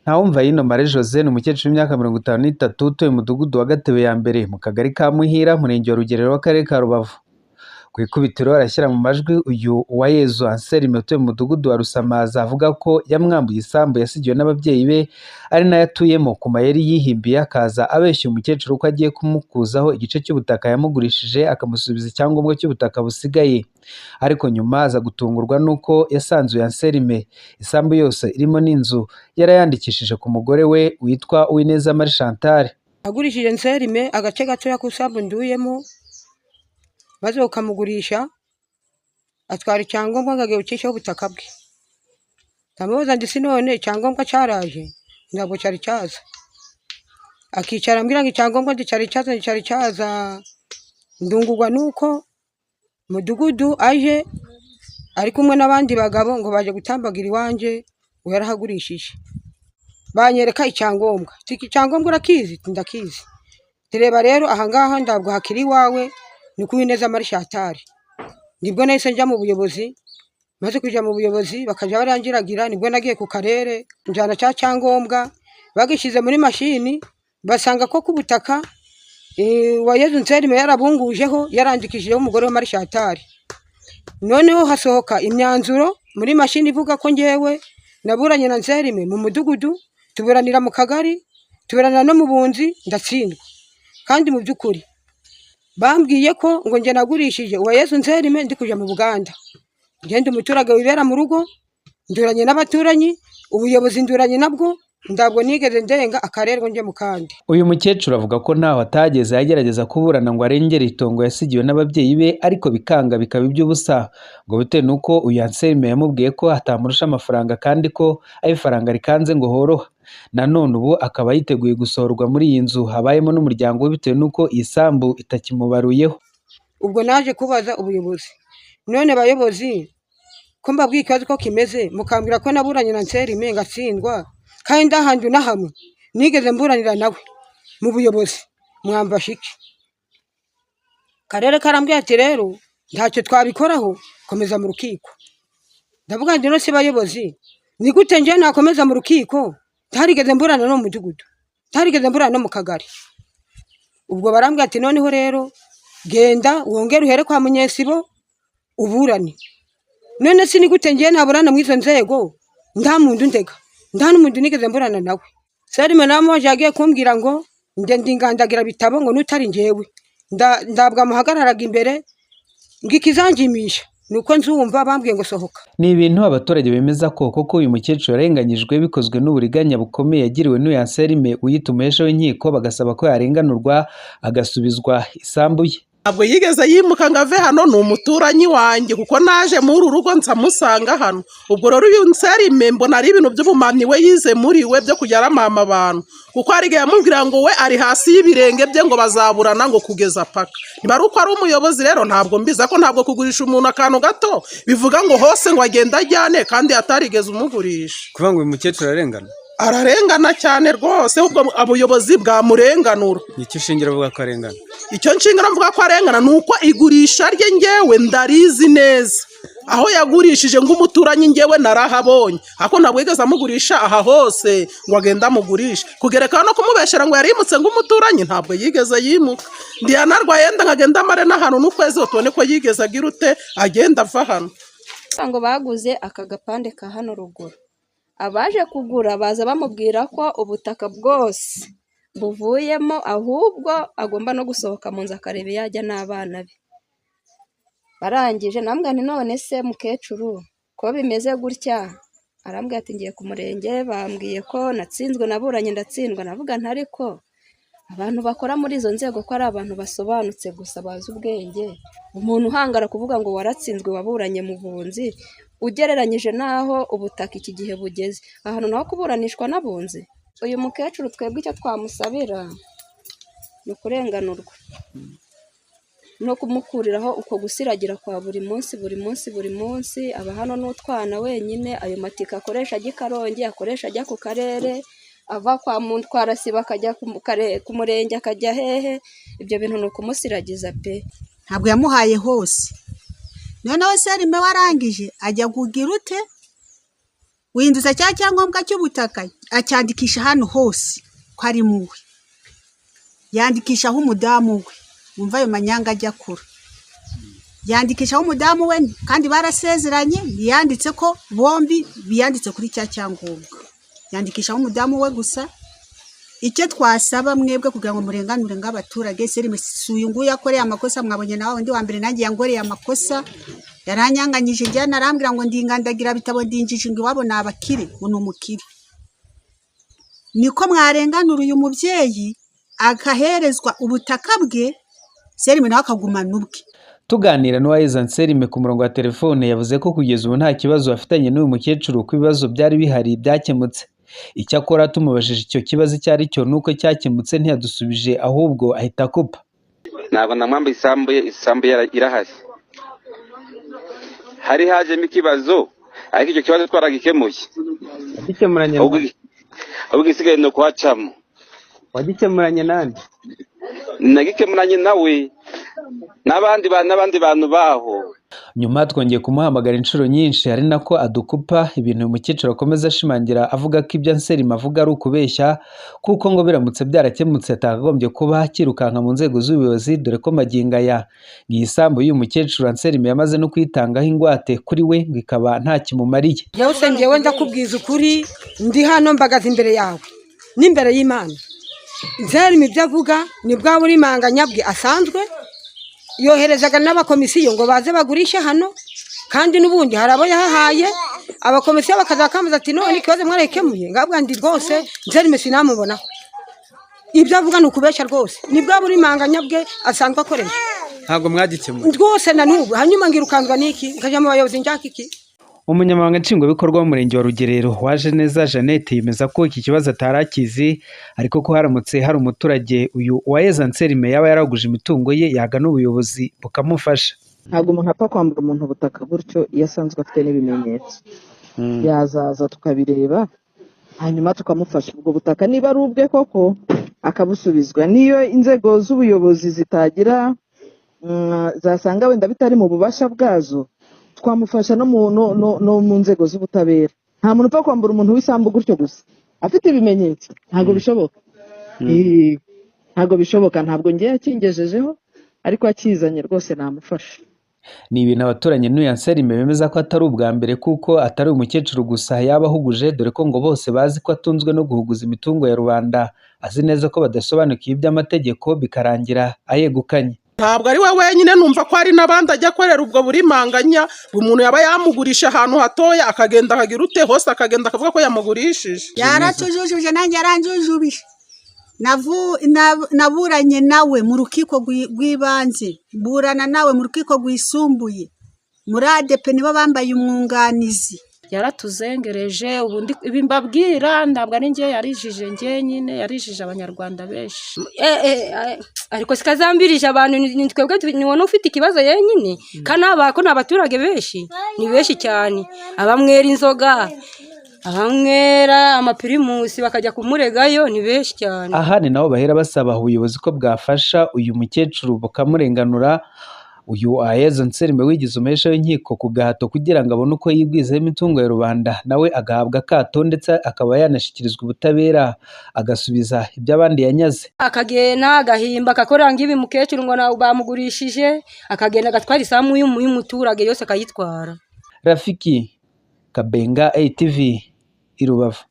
Ntawumvayino Marie Jose ni umukecuru w'imyaka 53 utuye mu mudugudu wa Gatebe ya mbere mu kagari ka Muhira murenge wa Rugerero w'akarere ka Rubavu. Ku ikubitiro arashyira mu majwi uyu Uwayezu Anselme utuye mu mudugudu wa Rusamaza avuga ko yamwambuye isambu yasigiwe n'ababyeyi be ari nayo atuyemo ku mayeri yihimbiye akaza abeshya umukecuru ko agiye kumukuzaho igice cy'ubutaka yamugurishije akamusubiza icyangombwa cy'ubutaka busigaye. Ariko nyuma aza gutungurwa nuko yasanze uyu Anselme isambu yose irimo n'inzu yarayandikishije ku mugore we witwa Uwineza Marie Chantal. Agurishije Anselme agace gatoya ku isambu nduyemo maze ukamugurisha atwara icyangombwa ngo agiye gucishaho ubutaka bwe. Ndamubaza ndetse none icyangombwa cyaraje ntabwo cyari cyaza, akicara ambwira ngo icyangombwa cyari cyaza. Ndungurwa nuko mudugudu aje ari kumwe n'abandi bagabo ngo baje gutambagira iwanje ngo yarahagurishije. Banyereka icyangombwa, icyangombwa urakizi? Ndakizi. Tureba rero ahangaha ndabwo hakiri iwawe ni Uwineza Marie Chantal. Nibwo nahise njya mu buyobozi, maze kujya mu buyobozi bakajya barangiragira, nibwo nagiye ku karere njyana cya cyangombwa bagishyize muri mashini basanga ko ku butaka Uwayezu Anselme yarabungujeho yarandikishijeho umugore wa Marie Chantal. Noneho hasohoka imyanzuro muri mashini ivuga ko ngewe naburanye na Anselme mu mudugudu, tuburanira mu kagari, tuburanira no mu bunzi, ndatsindwa. Kandi mu by'ukuri bambwiye ko ngo nge nagurishije Uwayezu Anselme ndi kujya mu Buganda. Ngende umuturage wibera mu rugo, nduranye n'abaturanyi, ubuyobozi nduranye nabwo, ndabwo nigeze ndenga akarere ngo nje mu kandi. Uyu mukecuru avuga ko ntaho atageze yagerageza kuburana ngo arengere itongo yasigiwe n'ababyeyi be, ariko bikanga bikaba iby'ubusa, ngo bitewe nuko uyu Anselme yamubwiye ko atamurusha amafaranga kandi ko ayo faranga rikanze ngo horoha. Nanone ubu akaba yiteguye gusohorwa muri iyi nzu habayemo n'umuryango we bitewe nuko iyi sambu itakimubaruyeho. Ubwo naje kubaza ubuyobozi, none bayobozi ko mbabwiye ikibazo ko kimeze mukambwira ko naburanye na Anselme ngatsindwa, kandi ndahandu na hamwe nigeze mburanira nawe mu buyobozi, mwamfasha iki? Karere karambwiye ati rero ntacyo twabikoraho, komeza mu rukiko. Ndavuga ndi no si bayobozi, ni gute nje nakomeza mu rukiko ntarigeze mburana no mu mudugudu, ntarigeze mburana no mu kagari? Ubwo barambwiye ati noneho rero genda wongere uhere kwa Munyesibo uburane. None si ni gute nje naburana mu izo nzego nta muntu ndega, nta n'umuntu nigeze mburana nawe. Anselme namubaje yagiye kumbwira ngo nge ndingandagira bitabo ngo nutari njewe ndabwa muhagararaga imbere ngo ikizanjimisha nuko nzumva bambwiye ngo sohoka. Ni ibintu abaturage bemeza ko koko uyu mukecuru yarenganyijwe bikozwe n'uburiganya bukomeye yagiriwe n'uyu Anselme uyita umuhesha w'inkiko, bagasaba ko yarenganurwa agasubizwa isambu ye. Ntabwo yigeze yimuka ngo ave hano, ni umuturanyi wanjye kuko naje muri uru rugo nsamusanga hano. Ubwo rero uyu Anselme mbona ari ibintu by'ubumamyi we yize muri we byo kujya aramama abantu, kuko hari igihe yamubwira ngo we ari hasi y'ibirenge bye ngo bazaburana ngo kugeza paka. Niba ari uko ari umuyobozi rero ntabwo mbiza ko ntabwo kugurisha umuntu akantu gato bivuga ngo hose ngo agenda ajyane kandi atarigeze umugurisha. Kuvuga ngo uyu mukecuru ararengana? Ararengana cyane rwose, ubwo abuyobozi bwamurenganura. Icyo ushingira uvuga ko arengana? Icyo nshingira mvuga ko arengana ni uko igurisha rye ngewe ndarizi neza, aho yagurishije ngo umuturanyi ngewe narahabonye, ako ntabwo yigeze amugurisha aha hose ngo agenda amugurisha. Kugereka no kumubeshera ngo yarimutse ngo umuturanyi, ntabwo yigeze yimuka. Ndiyanarwaye yenda nkagenda amare n'ahantu n'ukwezi utone ko yigeze agira ute agenda ava hano. Ngo baguze aka gapande ka hano ruguru, abaje kugura baza bamubwira ko ubutaka bwose buvuyemo, ahubwo agomba no gusohoka mu nzu akareba yajya n'abana be. Barangije nambwira nti none se mukecuru ko bimeze gutya? Arambwira ati ngiye ku murenge, bambwiye ko natsinzwe, naburanye ndatsindwa. Navuga nti ariko abantu bakora muri izo nzego ko ari abantu basobanutse gusa bazi ubwenge, umuntu uhangara kuvuga ngo waratsinzwe waburanye mu bunzi ugereranyije naho ubutaka iki gihe bugeze, ahantu naho kuburanishwa n'abunzi. Uyu mukecuru twebwe icyo twamusabira ni ukurenganurwa no kumukuriraho uko gusiragira kwa buri munsi. Aba hano n'utwana wenyine, ayo matika akoresha ajya i Karongi, akoresha ajya ku karere, ava kwa Mutwarasiba akajya ku murenge akajya hehe. Ibyo bintu ni ukumusiragiza pe. Ntabwo yamuhaye hose. Noneho Anselme warangije ajya kugira ute winduza cya cyangombwa cy'ubutaka acyandikisha hano hose ko ari muwe, yandikishaho umudamu we, wumva ayo manyanga ajya kura, yandikishaho umudamu we kandi barasezeranye, yanditse ko bombi biyanditse kuri cya cyangombwa, yandikishaho umudamu we gusa. Icyo twasaba mwebwe kugira ngo murenganure ng'abaturage, Serime uyu nguyu yakoreye amakosa, mwabonye nawe undi wa mbere nanjye yangoreye amakosa, yaranyanganyije njyana arambwira ngo ndingandagira bitabo ndinjije ngo iwabo ni abakire, ngo ni umukire. Niko mwarenganura uyu mubyeyi agaherezwa ubutaka bwe, Serime nawe akagumana ubwe. Tuganira n'Uwayezu Anselme ku murongo wa telefone yavuze ko kugeza ubu nta kibazo afitanye n'uyu mukecuru, ko ibibazo byari bihari byakemutse. Icyakora tumubajije icyo kibazo icyo ari cyo nuko cyakemutse ntiyadusubije, ahubwo ahita akupa. Ntabwo namwambaye isambu irahari, hari hajemo ikibazo ariko icyo kibazo twaragikemuye. Wagikemuranye ahubwo isigaye ni ukuhacamo. Wagikemuranye nande? Nagikemuranye nawe n'abandi bantu baho. Nyuma twongeye kumuhamagara inshuro nyinshi, ari nako adukupa. Ibintu uyu mukecuru akomeza ashimangira avuga ko ibyo Anselme avuga ari ukubeshya, kuko ngo biramutse byarakemutse atakagombye kuba akirukanka mu nzego z'ubuyobozi, dore ko magingo aya iyi sambu y'uyu mukecuru Anselme yamaze no kwitangaho ingwate kuri we, ngo ikaba nta kimumariye. Yose ngewe ndakubwiza ukuri, ndi hano mbagaza imbere yawe n'imbere y'Imana. Anselme ibyo avuga ni bwa buri manganya bwe asanzwe, yoherezaga n'abakomisiyo ngo baze bagurishe hano, kandi n'ubundi hari abo yahahaye, abakomisiyo bakazakambaza ati none ikibazo mwarakemuye, ngabwa ndi rwose Anselme sinamubona. Ibyo avuga ni ukubeshya rwose, ni bwa buri manganya bwe asanzwe akoresha. Ntabwo mwagikemuye Rwose na n'ubu hanyuma ngirukanzwa n'iki, nkajya mu bayobozi njyaka iki. Umunyamabanga nshingwabikorwa w'umurenge wa Rugerero Uwajeneza Jeannette yemeza ko iki kibazo atarakizi, ariko ko haramutse hari umuturage uyu Uwayezu Anselme yaba yaraguje imitungo ye yagana ubuyobozi bukamufasha. Ntabwo umuntu apfa kwambura umuntu ubutaka gutyo iyo asanzwe afite n'ibimenyetso. Yazaza tukabireba hanyuma tukamufasha. Ubwo butaka niba ari ubwe koko akabusubizwa, niyo inzego z'ubuyobozi zitagira zasanga wenda bitari mu bubasha bwazo, twamufasha no mu nzego z'ubutabera. Nta muntu upfa kwambura umuntu w'isambu gutyo gusa afite ibimenyetso, ntabwo bishoboka. Ntabwo bishoboka, ntabwo ngiye akingejejeho, ariko akizanye rwose namufasha. Ni ibintu abaturanyi n'uyu Anselme bemeza ko atari ubwa mbere, kuko atari umukecuru gusa yaba ahuguje, dore ko ngo bose bazi ko atunzwe no guhuguza imitungo ya rubanda, azi neza ko badasobanukiwe iby'amategeko bikarangira ayegukanye. Ntabwo ari we wenyine, numva ko hari n'abandi ajya akorera ubwo buri manganya. Umuntu yaba yamugurisha ahantu hatoya akagenda akagira ute hose, akagenda akavuga ko yamugurishije. Yaratujujuje nanjye yaranjujubije. Naburanye nawe mu rukiko rw'ibanze, burana nawe mu rukiko rwisumbuye, muri ADP nibo bambaye umwunganizi. Yaratuzengereje, ubundi ibimbabwira ntabwo ari ngiye yarijije, ngiye nyine yarijije abanyarwanda benshi. Ariko sikazambirije abantu, ni twebwe niwona ufite ikibazo yenyine, kandi abako n'abaturage benshi, ni benshi cyane. Abamwera inzoga, abamwera amapirimusi bakajya kumuregayo, ni benshi cyane. Aha ni nabo bahera basaba ubuyobozi ko bwafasha uyu mukecuru bukamurenganura. Uyu Uwayezu Anselme wigize umuhesha w'inkiko ku gahato kugira ngo abone uko yigwizaho imitungo ya rubanda, nawe agahabwa akato, ndetse akaba yanashyikirizwa ubutabera agasubiza ibyo abandi yanyaze. Akagenda agahimba akakorera ngibi mukecuru ngo nawe bamugurishije, akagenda agatwara isambu y'umuturage yose akayitwara. Rafiki Kabenga ATV i Rubavu.